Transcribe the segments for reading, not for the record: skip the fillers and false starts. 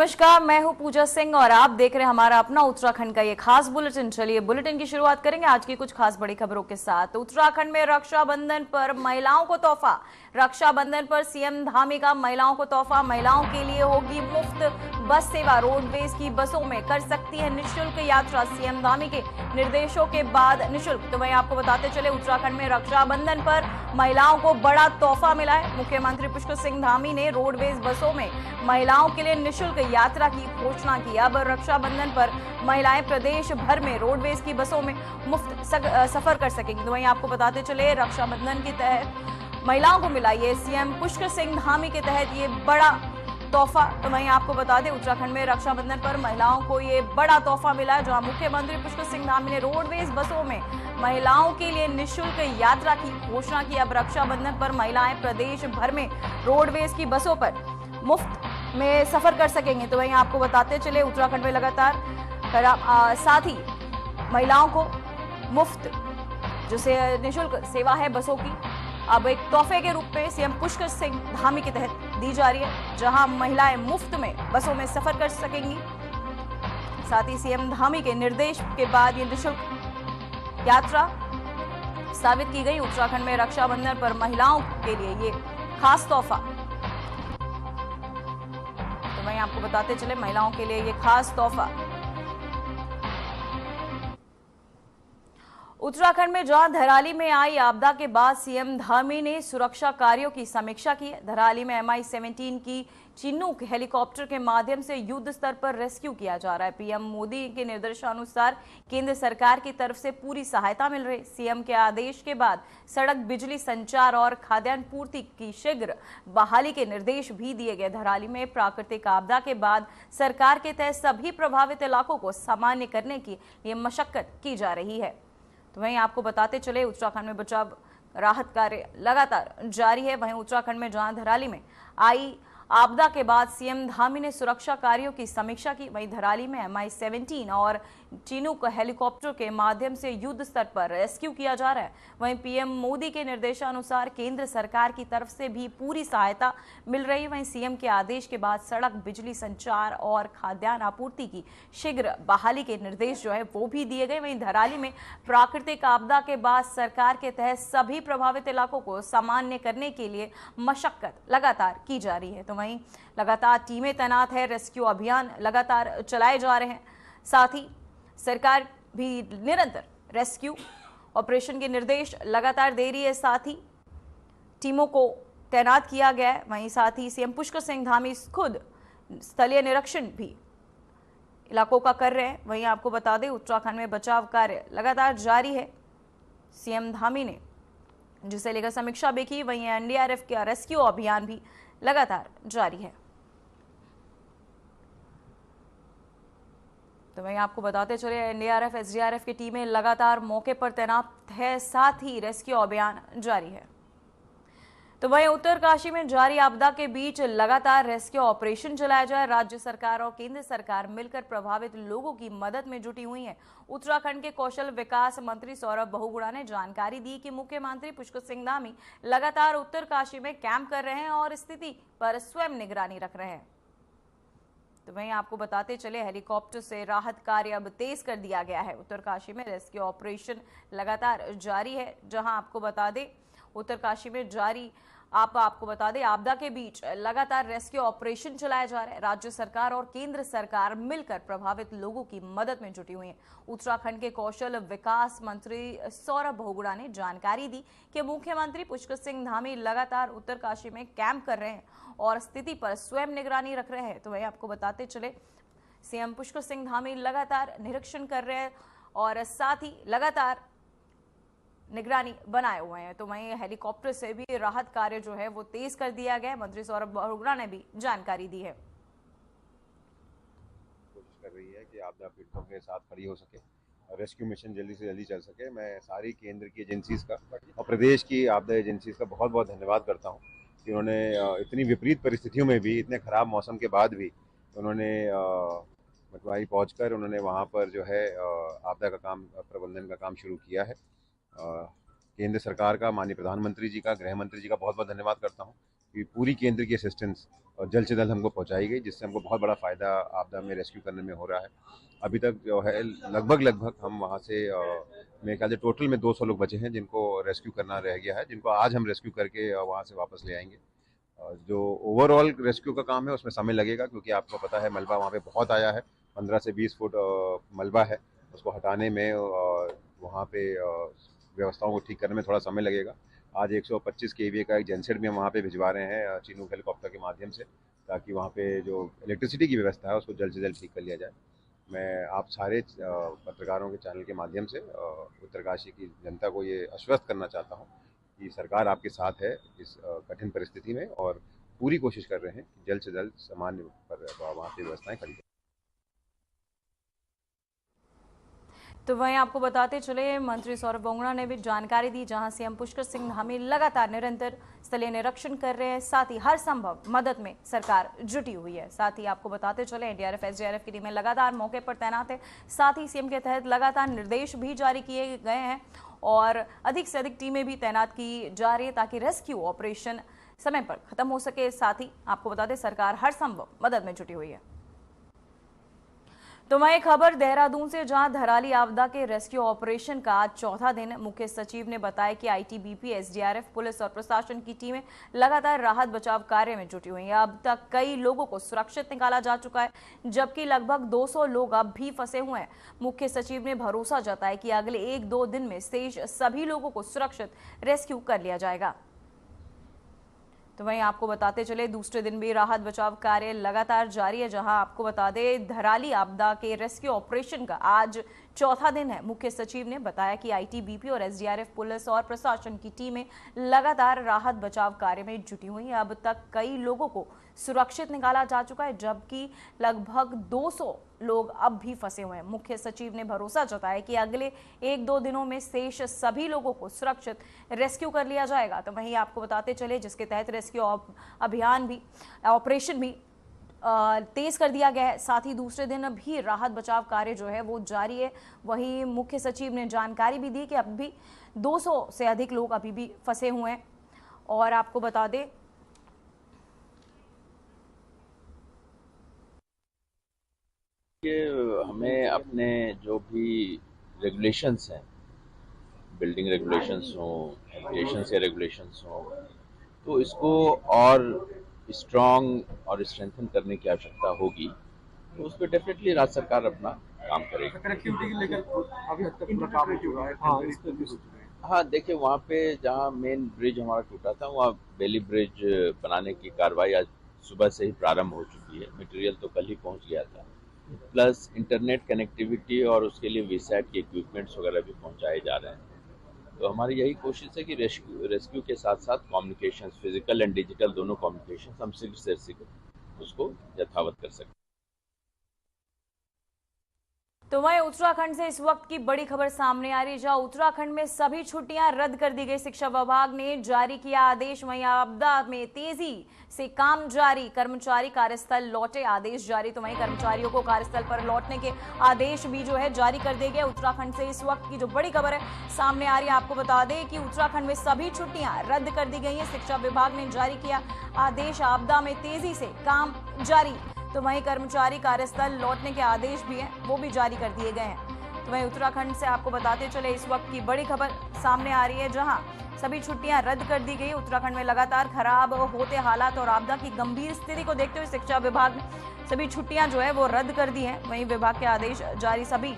नमस्कार, मैं हूं पूजा सिंह और आप देख रहे हैं हमारा अपना उत्तराखंड का ये खास बुलेटिन। चलिए बुलेटिन की शुरुआत करेंगे आज की कुछ खास बड़ी खबरों के साथ। उत्तराखंड में रक्षाबंधन पर महिलाओं को तोहफा। रक्षाबंधन पर सीएम धामी का महिलाओं को तोहफा। महिलाओं के लिए होगी मुफ्त बस सेवा। रोडवेज की बसों में कर सकती है निःशुल्क यात्रा। सीएम धामी के निर्देशों के बाद निःशुल्क। तो वहीं आपको बताते चले उत्तराखंड में रक्षाबंधन पर महिलाओं को बड़ा तोहफा मिला है। मुख्यमंत्री पुष्कर सिंह धामी ने रोडवेज बसों में महिलाओं के लिए निःशुल्क यात्रा की घोषणा की। अब रक्षाबंधन पर महिलाएं प्रदेश भर में रोडवेज की बसों में मुफ्त सफर कर सकेंगी। तो वहीं आपको बताते चले रक्षाबंधन के तहत महिलाओं को मिला ये सीएम पुष्कर सिंह धामी के तहत ये बड़ा तोहफा। तो वहीं आपको बता दें उत्तराखंड में रक्षाबंधन पर महिलाओं को ये बड़ा तोहफा मिला है, जहां मुख्यमंत्री पुष्कर सिंह धामी ने रोडवेज बसों में महिलाओं के लिए निःशुल्क यात्रा की घोषणा की। अब रक्षाबंधन पर महिलाएं प्रदेश भर में रोडवेज की बसों पर मुफ्त में सफर कर सकेंगे। तो वहीं आपको बताते चले उत्तराखंड में लगातार साथ ही महिलाओं को मुफ्त जो निःशुल्क सेवा है बसों की अब एक तोहफे के रूप में सीएम पुष्कर सिंह धामी के तहत दी जा रही है, जहां महिलाएं मुफ्त में बसों में सफर कर सकेंगी। साथ ही सीएम धामी के निर्देश के बाद ये निःशुल्क यात्रा साबित की गई। उत्तराखंड में रक्षाबंधन पर महिलाओं के लिए ये खास तोहफा। तो वहीं आपको बताते चले महिलाओं के लिए ये खास तोहफा। उत्तराखंड में जहां धराली में आई आपदा के बाद सीएम धामी ने सुरक्षा कार्यों की समीक्षा की है। धराली में MI-17 की चिनूक हेलीकॉप्टर के माध्यम से युद्ध स्तर पर रेस्क्यू किया जा रहा है। पीएम मोदी के निर्देशानुसार केंद्र सरकार की तरफ से पूरी सहायता मिल रही। सीएम के आदेश के बाद सड़क, बिजली, संचार और खाद्यान्न पूर्ति की शीघ्र बहाली के निर्देश भी दिए गए। धराली में प्राकृतिक आपदा के बाद सरकार के तहत सभी प्रभावित इलाकों को सामान्य करने की लिए मशक्कत की जा रही है। तो वहीं आपको बताते चले उत्तराखंड में बचाव राहत कार्य लगातार जारी है। वहीं उत्तराखंड में जहां धराली में आई आपदा के बाद सीएम धामी ने सुरक्षा कार्यों की समीक्षा की, वहीं धराली में MI-17 और चिनूक हेलीकॉप्टर के माध्यम से युद्ध स्तर पर रेस्क्यू किया जा रहा है। वहीं पीएम मोदी के निर्देशानुसार केंद्र सरकार की तरफ से भी पूरी सहायता मिल रही है। वहीं सीएम के आदेश के बाद सड़क, बिजली, संचार और खाद्यान्न आपूर्ति की शीघ्र बहाली के निर्देश जो है वो भी दिए गए। वहीं धराली में प्राकृतिक आपदा के बाद सरकार के तहत सभी प्रभावित इलाकों को सामान्य करने के लिए मशक्कत लगातार की जा रही है। तो वहीं लगातार टीमें तैनात है, रेस्क्यू अभियान लगातार चलाए जा रहे हैं। साथ ही सरकार भी निरंतर रेस्क्यू ऑपरेशन के निर्देश लगातार दे रही है। साथ ही टीमों को तैनात किया गया है। वहीं साथ ही सीएम पुष्कर सिंह धामी खुद स्थलीय निरीक्षण भी इलाकों का कर रहे हैं। वहीं आपको बता दें उत्तराखंड में बचाव कार्य लगातार जारी है। सीएम धामी ने जिसे लेकर समीक्षा भी की। वहीं NDRF का रेस्क्यू अभियान भी लगातार जारी है। तो वहीं आपको बताते चले NDRF, SDRF की टीमें लगातार मौके पर तैनात है। साथ ही रेस्क्यू अभियान जारी है। तो वहीं उत्तरकाशी में जारी आपदा के बीच लगातार रेस्क्यू ऑपरेशन चलाया जाए। राज्य सरकार और केंद्र सरकार मिलकर प्रभावित लोगों की मदद में जुटी हुई है। उत्तराखंड के कौशल विकास मंत्री सौरभ बहुगुणा ने जानकारी दी कि मुख्यमंत्री पुष्कर सिंह धामी लगातार उत्तरकाशी में कैंप कर रहे हैं और स्थिति पर स्वयं निगरानी रख रहे हैं। तो वहीं आपको बताते चले हेलीकॉप्टर से राहत कार्य अब तेज कर दिया गया है। उत्तरकाशी में रेस्क्यू ऑपरेशन लगातार जारी है। जहां आपको बता दें उत्तरकाशी में जारी आपको बता दें आपदा के बीच लगातार रेस्क्यू ऑपरेशन चलाया जा रहा है। राज्य सरकार और केंद्र सरकार मिलकर प्रभावित लोगों की मदद में जुटी हुई है। उत्तराखंड के कौशल विकास मंत्री सौरभ बहुगुणा ने जानकारी दी कि मुख्यमंत्री पुष्कर सिंह धामी लगातार उत्तरकाशी में कैंप कर रहे हैं और स्थिति पर स्वयं निगरानी रख रहे हैं। तो वही आपको बताते चले सीएम पुष्कर सिंह धामी लगातार निरीक्षण कर रहे हैं और साथ ही लगातार निगरानी बनाए हुए हैं। तो वहीं हेलीकॉप्टर से भी राहत कार्य जो है वो तेज कर दिया गया है। मंत्री सौरभ बहुगुणा ने भी जानकारी दी है। कोशिश कर रही है कि आपदा पीड़ितों के साथ खड़ी हो सके और रेस्क्यू मिशन जल्दी से जल्दी चल सके। मैं सारी केंद्र की एजेंसीज का और प्रदेश की आपदा एजेंसीज का बहुत बहुत धन्यवाद करता हूँ कि उन्होंने इतनी विपरीत परिस्थितियों में भी, इतने खराब मौसम के बाद भी उन्होंने मटवाई पहुँचकर उन्होंने वहाँ पर जो है आपदा का काम, प्रबंधन का काम शुरू किया है। केंद्र सरकार का, माननीय प्रधानमंत्री जी का, गृह मंत्री जी का बहुत बहुत धन्यवाद करता हूं कि पूरी केंद्र की असिस्टेंस और जल्द से जल्द हमको पहुंचाई गई, जिससे हमको बहुत बड़ा फ़ायदा आपदा में रेस्क्यू करने में हो रहा है। अभी तक जो है लगभग हम वहाँ से मेरे ख्याल से टोटल में 200 लोग बचे हैं जिनको रेस्क्यू करना रह गया है, जिनको आज हम रेस्क्यू करके वहाँ से वापस ले आएंगे। जो ओवरऑल रेस्क्यू का काम है उसमें समय लगेगा, क्योंकि आपको पता है मलबा वहाँ पे बहुत आया है, 15 से 20 फुट मलबा है, उसको हटाने में वहाँ पे व्यवस्थाओं को ठीक करने में थोड़ा समय लगेगा। आज 125 केवीए का एक जनसेट भी हम वहाँ पे भिजवा रहे हैं चिनूक हेलीकॉप्टर के माध्यम से, ताकि वहाँ पे जो इलेक्ट्रिसिटी की व्यवस्था है उसको जल्द से जल्द ठीक कर लिया जाए। मैं आप सारे पत्रकारों के चैनल के माध्यम से उत्तरकाशी की जनता को ये आश्वस्त करना चाहता हूँ कि सरकार आपके साथ है इस कठिन परिस्थिति में, और पूरी कोशिश कर रहे हैं कि जल्द से जल्द सामान्य पर वहाँ की व्यवस्थाएं खड़ी करें। तो वहीं आपको बताते चले मंत्री सौरभ बोंगड़ा ने भी जानकारी दी, जहां सीएम पुष्कर सिंह धामी लगातार निरंतर स्थलीय निरीक्षण कर रहे हैं, साथ ही हर संभव मदद में सरकार जुटी हुई है। साथ ही आपको बताते चले एनडीआरएफ एसडीआरएफ की टीमें लगातार मौके पर तैनात है, साथ ही सीएम के तहत लगातार निर्देश भी जारी किए गए हैं और अधिक से अधिक टीमें भी तैनात की जा रही है ताकि रेस्क्यू ऑपरेशन समय पर खत्म हो सके। साथ ही आपको बता दें सरकार हर संभव मदद में जुटी हुई है। तो वहीं खबर देहरादून से, जहां धराली आपदा के रेस्क्यू ऑपरेशन का आज चौथा दिन। मुख्य सचिव ने बताया कि आईटीबीपी, एसडीआरएफ, पुलिस और प्रशासन की टीमें लगातार राहत बचाव कार्य में जुटी हुई हैं। अब तक कई लोगों को सुरक्षित निकाला जा चुका है, जबकि लगभग 200 लोग अब भी फंसे हुए हैं। मुख्य सचिव ने भरोसा जताया कि अगले 1-2 दिन में शेष सभी लोगों को सुरक्षित रेस्क्यू कर लिया जाएगा। तो वहीं आपको बताते चले दूसरे दिन भी राहत बचाव कार्य लगातार जारी है, जहां आपको बता दें धराली आपदा के रेस्क्यू ऑपरेशन का आज चौथा दिन है। मुख्य सचिव ने बताया कि आईटीबीपी और एसडीआरएफ, पुलिस और प्रशासन की टीमें लगातार राहत बचाव कार्य में जुटी हुई हैं। अब तक कई लोगों को सुरक्षित निकाला जा चुका है, जबकि लगभग 200 लोग अब भी फंसे हुए हैं। मुख्य सचिव ने भरोसा जताया कि अगले 1-2 दिनों में शेष सभी लोगों को सुरक्षित रेस्क्यू कर लिया जाएगा। तो वहीं आपको बताते चले जिसके तहत रेस्क्यू अभियान भी, ऑपरेशन भी तेज कर दिया गया है। साथ ही दूसरे दिन भी राहत बचाव कार्य जो है वो जारी है। वहीं मुख्य सचिव ने जानकारी भी दी कि अब भी 200 से अधिक लोग अभी भी फंसे हुए हैं। और आपको बता दें कि हमें अपने जो भी रेगुलेशंस हैं, बिल्डिंग रेगुलेशंस हों, एविएशन से रेगुलेशंस हों, तो इसको और स्ट्रॉन्ग और स्ट्रेंथन करने की आवश्यकता होगी। तो उस पर डेफिनेटली राज्य सरकार अपना काम करेगी। कनेक्टिविटी को लेकर अभी हद तक पूरा काम हो रहा है। हाँ, इस पर भी सोच रहे हैं। हाँ, देखिए वहाँ पे जहाँ मेन ब्रिज हमारा टूटा था, वहाँ बेली ब्रिज बनाने की कार्रवाई आज सुबह से ही प्रारंभ हो चुकी है। मटेरियल तो कल ही पहुँच गया था, प्लस इंटरनेट कनेक्टिविटी और उसके लिए वीसैट के इक्विपमेंट्स वगैरह भी पहुँचाए जा रहे हैं। तो हमारी यही कोशिश है कि रेस्क्यू के साथ साथ कम्युनिकेशन, फिजिकल एंड डिजिटल दोनों कम्युनिकेशन हम शीघ्र से शीघ्र उसको यथावत कर सकें। तो वहीं उत्तराखंड से इस वक्त की बड़ी खबर सामने आ रही है, जहां उत्तराखंड में सभी छुट्टियां रद्द कर दी गई। शिक्षा विभाग ने जारी किया आदेश। वहीं आपदा में तेजी से काम जारी, कर्मचारी कार्यस्थल लौटे, आदेश जारी। तो वहीं कर्मचारियों को कार्यस्थल पर लौटने के आदेश भी जो है जारी कर दिए गए। उत्तराखंड से इस वक्त की जो बड़ी खबर है सामने आ रही है, आपको बता दें कि उत्तराखंड में सभी छुट्टियां रद्द कर दी गई हैं। शिक्षा विभाग ने जारी किया आदेश, आपदा में तेजी से काम जारी। तो वहीं कर्मचारी कार्यस्थल लौटने के आदेश भी हैं, वो भी जारी कर दिए गए हैं। तो वहीं उत्तराखंड से आपको बताते चले इस वक्त की बड़ी खबर सामने आ रही है, जहां सभी छुट्टियां रद्द कर दी गई। उत्तराखंड में लगातार खराब होते हालात और आपदा की गंभीर स्थिति को देखते हुए शिक्षा विभाग ने सभी छुट्टियां जो है वो रद्द कर दी हैं। वहीं विभाग के आदेश जारी। सभी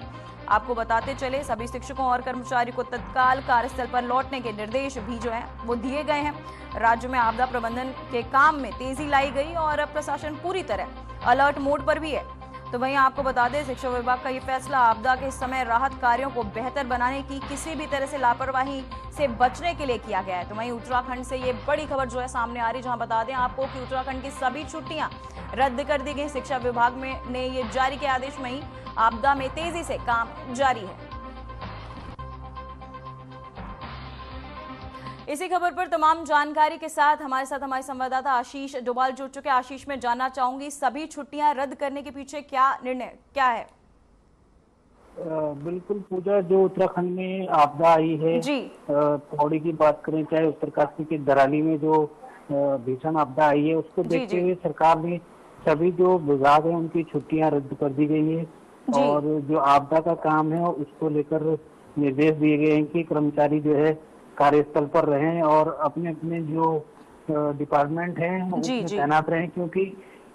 आपको बताते चले सभी शिक्षकों और कर्मचारियों को तत्काल कार्यस्थल पर लौटने के निर्देश भी जो है वो दिए गए हैं। राज्य में आपदा प्रबंधन के काम में तेजी लाई गई और प्रशासन पूरी तरह अलर्ट मोड पर भी है। तो वहीं आपको बता दें शिक्षा विभाग का ये फैसला आपदा के समय राहत कार्यों को बेहतर बनाने की, किसी भी तरह से लापरवाही से बचने के लिए किया गया है। तो वहीं उत्तराखंड से ये बड़ी खबर जो है सामने आ रही है, जहां बता दें आपको कि उत्तराखंड की सभी छुट्टियां रद्द कर दी गई। शिक्षा विभाग ने ये जारी किया आदेश। वहीं आपदा में तेजी से काम जारी है। इसी खबर पर तमाम जानकारी के साथ हमारे संवाददाता आशीष डोभाल जुड़ चुके हैं। आशीष, में जानना चाहूंगी सभी छुट्टियां रद्द करने के पीछे क्या निर्णय क्या है? बिल्कुल पूजा, जो उत्तराखंड में आपदा आई है जी, पौड़ी की बात करें, चाहे उत्तरकाशी के धराली में जो भीषण आपदा आई है, उसको जी, देखते जी। हुए सरकार ने सभी जो विभाग है उनकी छुट्टियां रद्द कर दी गई है। जी। और जो आपदा का काम है उसको लेकर निर्देश दिए गए हैं कि कर्मचारी जो है कार्यस्थल पर रहें और अपने अपने जो डिपार्टमेंट है जी, उसमें जी। तैनात रहें, क्योंकि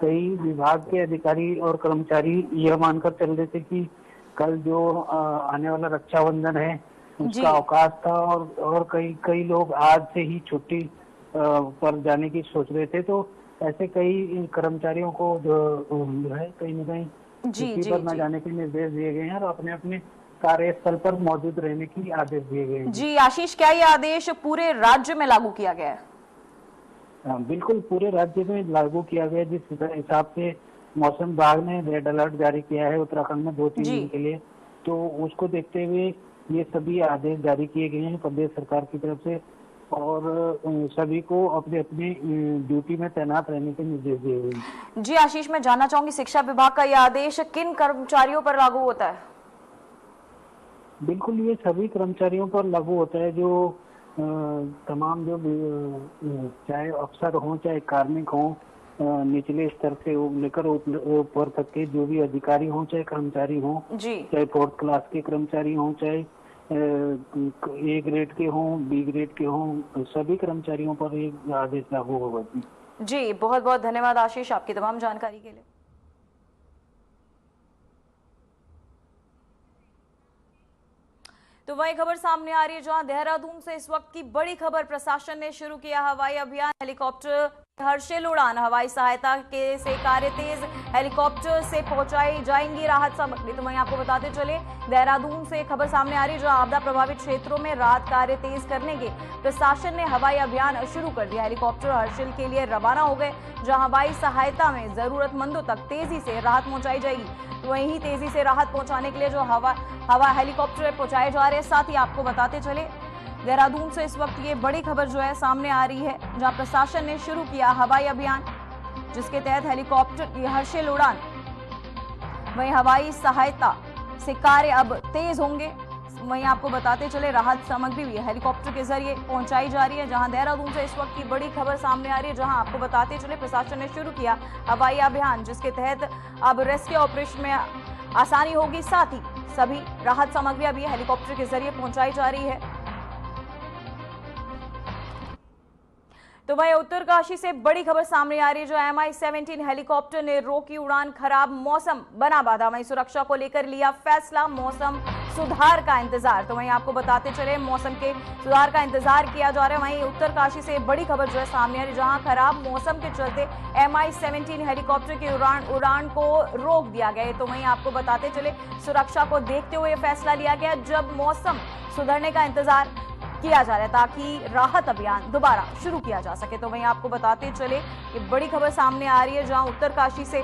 कई विभाग के अधिकारी और कर्मचारी यह मानकर चल रहे थे कि कल जो आने वाला रक्षाबंधन है जी। उसका अवकाश था और कई लोग आज से ही छुट्टी पर जाने की सोच रहे थे। तो ऐसे कई कर्मचारियों को जो है कहीं न कहीं जी, छुट्टी जी, पर न जी। जाने के निर्देश दिए गए हैं और अपने अपने कार्यस्थल पर मौजूद रहने की आदेश दिए गए हैं। जी आशीष, क्या ये आदेश पूरे राज्य में लागू किया गया है? हाँ, बिल्कुल पूरे राज्य में लागू किया गया। जिस हिसाब से मौसम विभाग ने रेड अलर्ट जारी किया है उत्तराखंड में 2-3 जी। दिन के लिए, तो उसको देखते हुए ये सभी आदेश जारी किए गए हैं प्रदेश सरकार की तरफ से और सभी को अपने अपने ड्यूटी में तैनात रहने के निर्देश दिए गए हैं। जी आशीष, मैं जानना चाहूंगी शिक्षा विभाग का यह आदेश किन कर्मचारियों पर लागू होता है? बिल्कुल ये सभी कर्मचारियों पर लागू होता है, जो तमाम जो चाहे अफसर हों चाहे कार्मिक हों, निचले स्तर से लेकर ऊपर तक के जो भी अधिकारी हों चाहे कर्मचारी हों, जी। चाहे 4th क्लास के कर्मचारी हों चाहे A ग्रेड के हों B ग्रेड के हों, सभी कर्मचारियों पर ये आदेश लागू होगा। जी बहुत बहुत धन्यवाद आशीष आपकी तमाम जानकारी के लिए। तो वही खबर सामने आ रही है जहां देहरादून से इस वक्त की बड़ी खबर, प्रशासन ने शुरू किया हवाई अभियान। हेलीकॉप्टर हर्षिल उड़ान, हवाई सहायता के से कार्य तेज, हेलीकॉप्टर से पहुंचाई जाएंगी राहत सामग्री। तो वहीं आपको बताते चले देहरादून से खबर सामने आ रही है जहां आपदा प्रभावित क्षेत्रों में राहत कार्य तेज करने के प्रशासन ने हवाई अभियान शुरू कर दिया। हेलीकॉप्टर हर्षिल के लिए रवाना हो गए जहाँ हवाई सहायता में जरूरतमंदों तक तेजी से राहत पहुंचाई जाएगी। तो वहीं तेजी से राहत पहुंचाने के लिए जो हवा हेलीकॉप्टर पहुंचाए जा रहे हैं। साथ ही आपको बताते चले देहरादून से इस वक्त ये बड़ी खबर जो है सामने आ रही है जहां प्रशासन ने शुरू किया हवाई अभियान, जिसके तहत हेलीकॉप्टर की हर्षिल उड़ान, वहीं हवाई सहायता से कार्य अब तेज होंगे। वहीं आपको बताते चले राहत सामग्री भी हेलीकॉप्टर के जरिए पहुंचाई जा रही है। जहां देहरादून से इस वक्त की बड़ी खबर सामने आ रही है जहां आपको बताते चले प्रशासन ने शुरू किया हवाई अभियान, जिसके तहत अब रेस्क्यू ऑपरेशन में आसानी होगी। साथ ही सभी राहत सामग्रियां भी हेलीकॉप्टर के जरिए पहुंचाई जा रही है। तो वहीं उत्तरकाशी से बड़ी खबर सामने आ रही है जो MI-17 हेलीकॉप्टर ने रोकी उड़ान, खराब मौसम बना बाधा। वहीं सुरक्षा को लेकर लिया फैसला, मौसम सुधार का इंतजार। तो वहीं आपको बताते चले मौसम के सुधार का इंतजार किया जा रहा है। वहीं उत्तरकाशी से बड़ी खबर जो है सामने आ रही है जहां खराब मौसम के चलते MI-17 हेलीकॉप्टर की उड़ान को रोक दिया गया है। तो वहीं आपको बताते चले सुरक्षा को देखते हुए फैसला लिया गया जब मौसम सुधरने का इंतजार किया जा रहा है ताकि राहत अभियान दोबारा शुरू किया जा सके। तो वहीं आपको बताते चले कि बड़ी खबर सामने आ रही है जहां उत्तरकाशी से,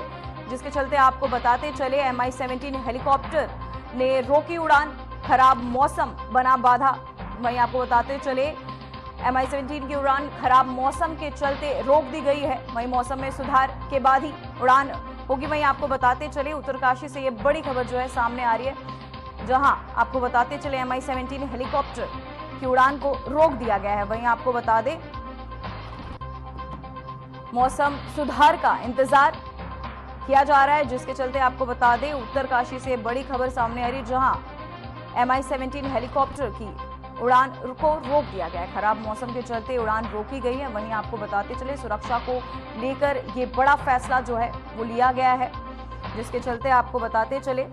जिसके चलते आपको बताते चले MI-17 हेलीकॉप्टर ने रोकी उड़ान, खराब मौसम बना बाधा। वहीं आपको बताते चले MI-17 की उड़ान खराब मौसम के चलते रोक दी गई है। वहीं मौसम में सुधार के बाद ही उड़ान होगी। वहीं आपको बताते चले उत्तरकाशी से ये बड़ी खबर जो है सामने आ रही है जहां आपको बताते चले MI-17 हेलीकॉप्टर की उड़ान को रोक दिया गया है। वहीं आपको बता दें मौसम सुधार का इंतजार किया जा रहा है, जिसके चलते आपको बता दें उत्तरकाशी से बड़ी खबर सामने आ रही है जहां MI-17 हेलीकॉप्टर की उड़ान को रोक दिया गया है। खराब मौसम के चलते उड़ान रोकी गई है। वहीं आपको बताते चले सुरक्षा को लेकर ये बड़ा फैसला जो है वो लिया गया है, जिसके चलते आपको बताते चले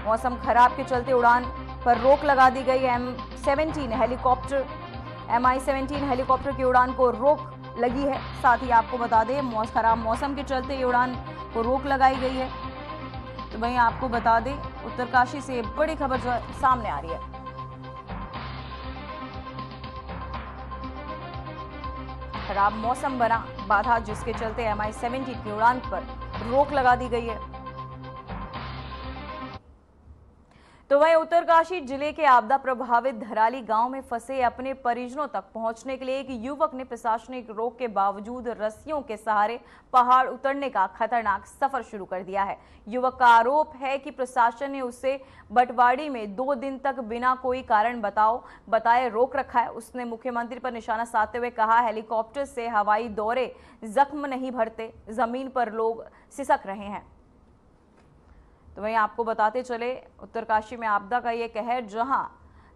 मौसम खराब के चलते उड़ान पर रोक लगा दी गई। MI-17 हेलीकॉप्टर की उड़ान को रोक लगी है। साथ ही आपको बता दें खराब मौसम के चलते ये उड़ान को रोक लगाई गई है। तो वहीं आपको बता दें उत्तरकाशी से बड़ी खबर जो सामने आ रही है। खराब मौसम बना बाधा, जिसके चलते MI-17 की उड़ान पर रोक लगा दी गई है। तो वहीं उत्तरकाशी जिले के आपदा प्रभावित धराली गांव में फंसे अपने परिजनों तक पहुंचने के लिए एक युवक ने प्रशासनिक रोक के बावजूद रस्सियों के सहारे पहाड़ उतरने का खतरनाक सफर शुरू कर दिया है। युवक का आरोप है कि प्रशासन ने उसे बटवाड़ी में 2 दिन तक बिना कोई कारण बताए रोक रखा है। उसने मुख्यमंत्री पर निशाना साधते हुए कहा, हेलीकॉप्टर से हवाई दौरे जख्म नहीं भरते, जमीन पर लोग सिसक रहे हैं। तो वहीं आपको बताते चले, उत्तरकाशी में आपदा का ये कहर, जहां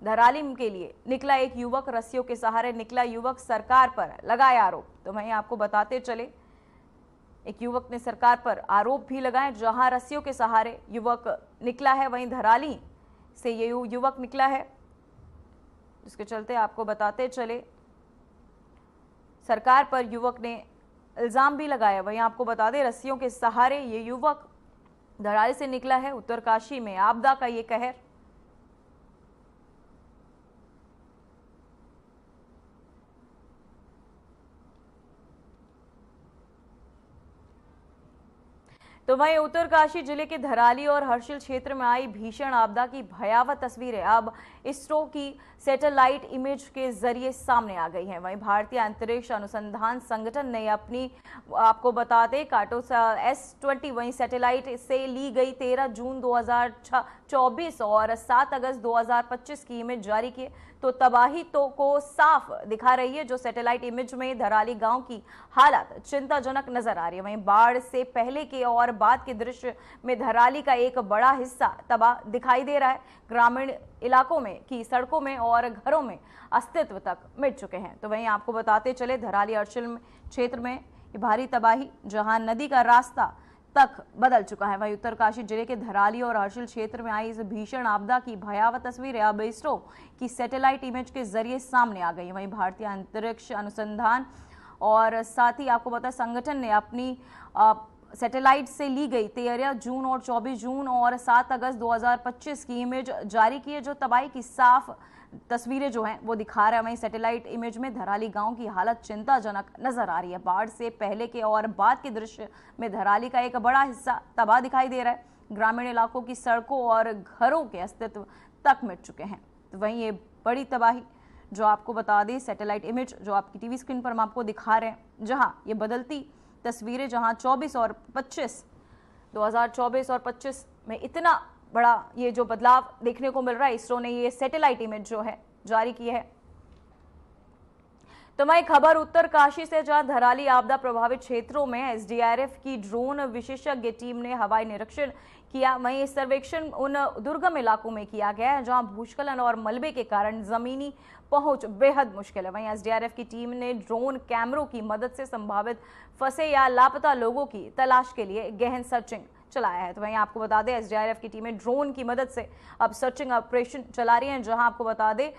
धराली के लिए निकला एक युवक, रस्सियों के सहारे निकला युवक, सरकार पर लगाए आरोप। तो वहीं आपको बताते चले, एक युवक ने सरकार पर आरोप भी लगाए, जहां रस्सियों के सहारे युवक निकला है। वहीं धराली से ये युवक निकला है, जिसके चलते आपको बताते चले, सरकार पर युवक ने इल्जाम भी लगाया। वहीं आपको बता दें, रस्सियों के सहारे ये युवक धराली से निकला है। उत्तरकाशी में आपदा का ये कहर। तो वहीं उत्तरकाशी जिले के धराली और हर्षिल क्षेत्र में आई भीषण आपदा की भयावह तस्वीरें अब इसरो की सैटेलाइट इमेज के जरिए सामने आ गई हैं। वहीं भारतीय अंतरिक्ष अनुसंधान संगठन ने अपनी, आपको बता दें, S20 वहीं सैटेलाइट से ली गई 13 जून 2024 और 7 अगस्त 2025 की इमेज जारी की। तो तबाही को साफ दिखा रही है। जो सैटेलाइट इमेज में धराली गांव की हालत चिंताजनक नजर आ रही है। वहीं बाढ़ से पहले के और बाद के दृश्य में धराली का एक बड़ा हिस्सा तबाह दिखाई दे रहा है। ग्रामीण इलाकों में की सड़कों में और घरों में अस्तित्व तक मिट चुके हैं। तो वहीं आपको बताते चले, धराली हर्षिल क्षेत्र में भारी तबाही, जहां नदी का रास्ता तक बदल चुका है। वहीं उत्तरकाशी जिले के धराली और हर्षिल क्षेत्र में आई इस भीषण आपदा की भयावह तस्वीरें अब इसरो की सैटेलाइट इमेज के जरिए सामने आ गई। वहीं भारतीय अंतरिक्ष अनुसंधान और साथ ही आपको पता, संगठन ने अपनी सैटेलाइट से ली गई 13 जून और 24 जून और 7 अगस्त 2025 की इमेज जारी की है, जो तबाही की साफ तस्वीरें जो हैं वो दिखा रहा है। वहीं सैटेलाइट इमेज में धराली गांव की हालत चिंताजनक नजर आ रही है। बाढ़ से पहले के और बाद के दृश्य में धराली का एक बड़ा हिस्सा तबाह दिखाई दे रहा है। ग्रामीण इलाकों की सड़कों और घरों के अस्तित्व तक मिट चुके हैं। तो वहीं ये बड़ी तबाही जो आपको बता दें, सैटेलाइट इमेज जो आपकी टीवी स्क्रीन पर हम आपको दिखा रहे हैं, जहां ये बदलती तस्वीरें, जहां 2024 और 25 में इतना बड़ा ये जो बदलाव देखने को मिल रहा है, इसरो ने ये सैटेलाइट इमेज जो है जारी की है। तो वही खबर उत्तरकाशी से, जहां धराली आपदा प्रभावित क्षेत्रों में एसडीआरएफ की ड्रोन विशेषज्ञ टीम ने हवाई निरीक्षण किया। वहीं सर्वेक्षण उन दुर्गम इलाकों में किया गया है जहां भूस्खलन और मलबे के कारण जमीनी पहुंच बेहद मुश्किल है। वहीं एसडीआरएफ की टीम ने ड्रोन कैमरों की मदद से संभावित फंसे या लापता लोगों की तलाश के लिए गहन सर्चिंग चलाया है। तो वहीं आपको बता दें, एसडीआरएफ की टीमें ड्रोन की मदद से अब सर्चिंग ऑपरेशन चला रही हैं। जहां आपको बता दें,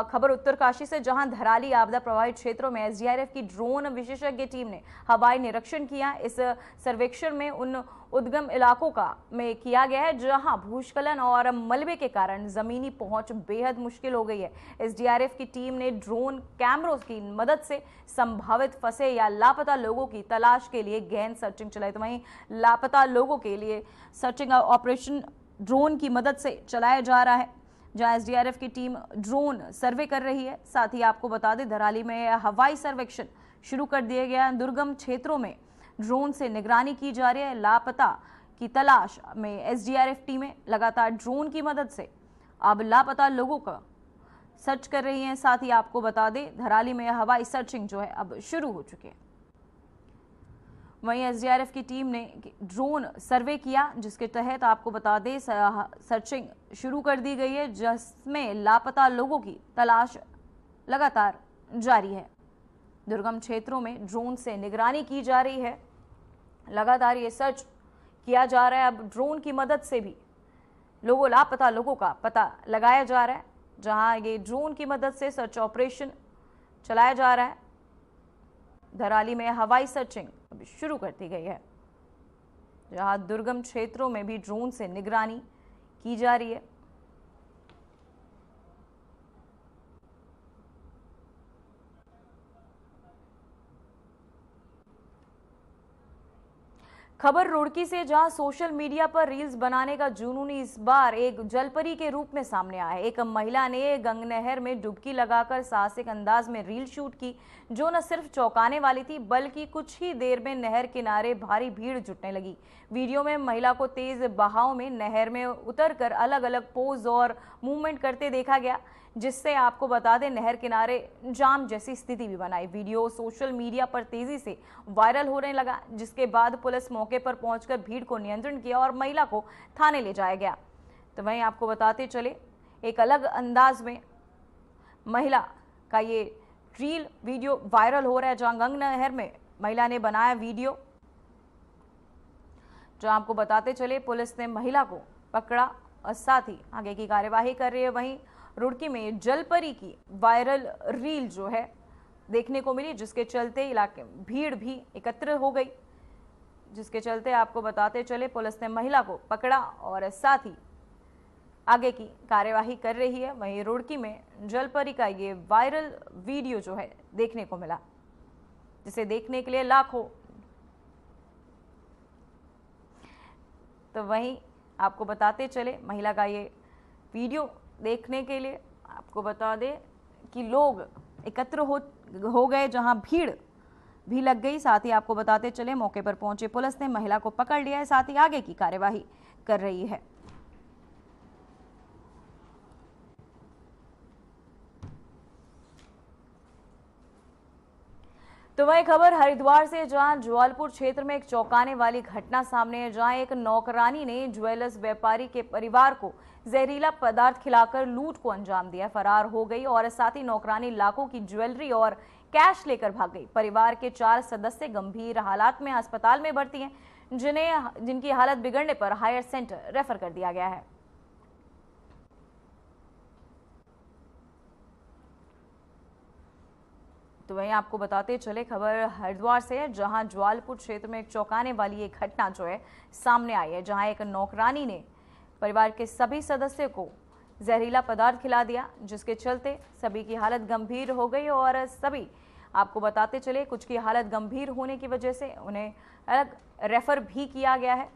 खबर उत्तरकाशी से, जहां धराली आपदा प्रभावित क्षेत्रों में एसडीआरएफ की ड्रोन विशेषज्ञ टीम ने हवाई निरीक्षण किया। इस सर्वेक्षण में उन उद्गम इलाकों में किया गया है जहां भूस्खलन और मलबे के कारण जमीनी पहुंच बेहद मुश्किल हो गई है। एसडीआरएफ की टीम ने ड्रोन कैमरों की मदद से संभावित फंसे या लापता लोगों की तलाश के लिए गहन सर्चिंग चलाई। तो वहीं लापता लोगों के लिए सर्चिंग ऑपरेशन ड्रोन की मदद से चलाया जा रहा है, जहां एसडीआरएफ की टीम ड्रोन सर्वे कर रही है। साथ ही आपको बता दें, धराली में हवाई सर्वेक्षण शुरू कर दिया गया है। दुर्गम क्षेत्रों में ड्रोन से निगरानी की जा रही है। लापता की तलाश में एसडीआरएफ टीमें लगातार ड्रोन की मदद से अब लापता लोगों का सर्च कर रही हैं। साथ ही आपको बता दें, धराली में हवाई सर्चिंग जो है अब शुरू हो चुकी है। वहीं एसडीआरएफ की टीम ने ड्रोन सर्वे किया, जिसके तहत आपको बता दें सर्चिंग शुरू कर दी गई है, जिसमें लापता लोगों की तलाश लगातार जारी है। दुर्गम क्षेत्रों में ड्रोन से निगरानी की जा रही है। लगातार ये सर्च किया जा रहा है। अब ड्रोन की मदद से भी लापता लोगों का पता लगाया जा रहा है, जहां ये ड्रोन की मदद से सर्च ऑपरेशन चलाया जा रहा है। धराली में हवाई सर्चिंग अभी शुरू कर दी गई है, जहां दुर्गम क्षेत्रों में भी ड्रोन से निगरानी की जा रही है। खबर रुड़की से, जहां सोशल मीडिया पर रील्स बनाने का जुनून इस बार एक जलपरी के रूप में सामने आया है। एक महिला ने गंगनहर में डुबकी लगाकर साहसिक अंदाज में रील शूट की, जो न सिर्फ चौंकाने वाली थी बल्कि कुछ ही देर में नहर किनारे भारी भीड़ जुटने लगी। वीडियो में महिला को तेज बहाव में नहर में उतरकर अलग अलग पोज और मूवमेंट करते देखा गया, जिससे आपको बता दें नहर किनारे जाम जैसी स्थिति भी बनाई। वीडियो सोशल मीडिया पर तेजी से वायरल होने लगा, जिसके बाद पुलिस मौके पर पहुंचकर भीड़ को नियंत्रण किया और महिला को थाने ले जाया गया। तो वहीं आपको बताते चले, एक अलग अंदाज में महिला का ये रील वीडियो वायरल हो रहा है, जहां गंगनहर में महिला ने बनाया वीडियो, जहां आपको बताते चले पुलिस ने महिला को पकड़ा और साथ ही आगे की कार्यवाही कर रही है। वहीं रुड़की में जलपरी की वायरल रील जो है देखने को मिली, जिसके चलते इलाके में भीड़ भी एकत्र हो गई, जिसके चलते आपको बताते चले पुलिस ने महिला को पकड़ा और साथ ही आगे की कार्यवाही कर रही है। वहीं रुड़की में जलपरी का ये वायरल वीडियो जो है देखने को मिला, जिसे देखने के लिए लाखों, तो वहीं आपको बताते चले महिला का ये वीडियो देखने के लिए आपको बता दें कि लोग एकत्र हो गए, जहां भीड़ भी लग गई। साथ ही आपको बताते चले मौके पर पहुंचे पुलिस ने महिला को पकड़ लिया है, साथ ही आगे की कार्यवाही कर रही है। तो वही खबर हरिद्वार से, जहां ज्वालपुर क्षेत्र में एक चौंकाने वाली घटना सामने है, जहां एक नौकरानी ने ज्वेलर्स व्यापारी के परिवार को जहरीला पदार्थ खिलाकर लूट को अंजाम दिया, फरार हो गई और साथ ही नौकरानी लाखों की ज्वेलरी और कैश लेकर भाग गई। परिवार के 4 सदस्य गंभीर हालात में अस्पताल में भर्ती हैं, जिनकी हालत बिगड़ने पर हायर सेंटर रेफर कर दिया गया है। तो वहीं आपको बताते चले खबर हरिद्वार से है, जहां ज्वालपुर क्षेत्र में एक चौंकाने वाली एक घटना जो है सामने आई है, जहां एक नौकरानी ने परिवार के सभी सदस्यों को जहरीला पदार्थ खिला दिया, जिसके चलते सभी की हालत गंभीर हो गई और सभी आपको बताते चले कुछ की हालत गंभीर होने की वजह से उन्हें अलग रेफर भी किया गया है।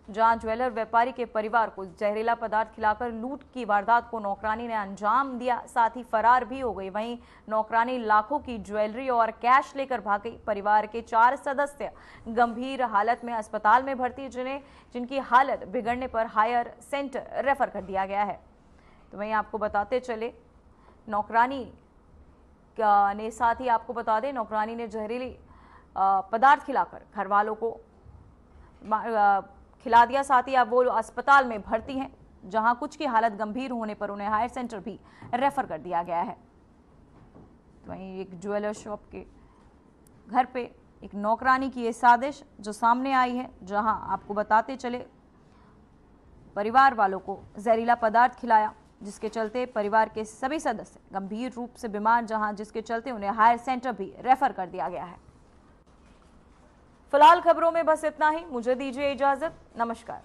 जहां ज्वेलर व्यापारी के परिवार को जहरीला पदार्थ खिलाकर लूट की वारदात को नौकरानी ने अंजाम दिया, साथ ही फरार भी हो गई। वहीं नौकरानी लाखों की ज्वेलरी और कैश लेकर भाग गई। परिवार के 4 सदस्य गंभीर हालत में अस्पताल में भर्ती, जिनकी हालत बिगड़ने पर हायर सेंटर रेफर कर दिया गया है। तो वहीं आपको बताते चले नौकरानी ने, साथ ही आपको बता दें नौकरानी ने जहरीली पदार्थ खिलाकर घर वालों को खिला दिया, साथ ही अब वो अस्पताल में भर्ती हैं, जहां कुछ की हालत गंभीर होने पर उन्हें हायर सेंटर भी रेफर कर दिया गया है। तो वहीं एक ज्वेलर शॉप के घर पे एक नौकरानी की ये साजिश जो सामने आई है, जहां आपको बताते चले परिवार वालों को जहरीला पदार्थ खिलाया, जिसके चलते परिवार के सभी सदस्य गंभीर रूप से बीमार, जिसके चलते उन्हें हायर सेंटर भी रेफर कर दिया गया है। फिलहाल खबरों में बस इतना ही, मुझे दीजिए इजाजत, नमस्कार।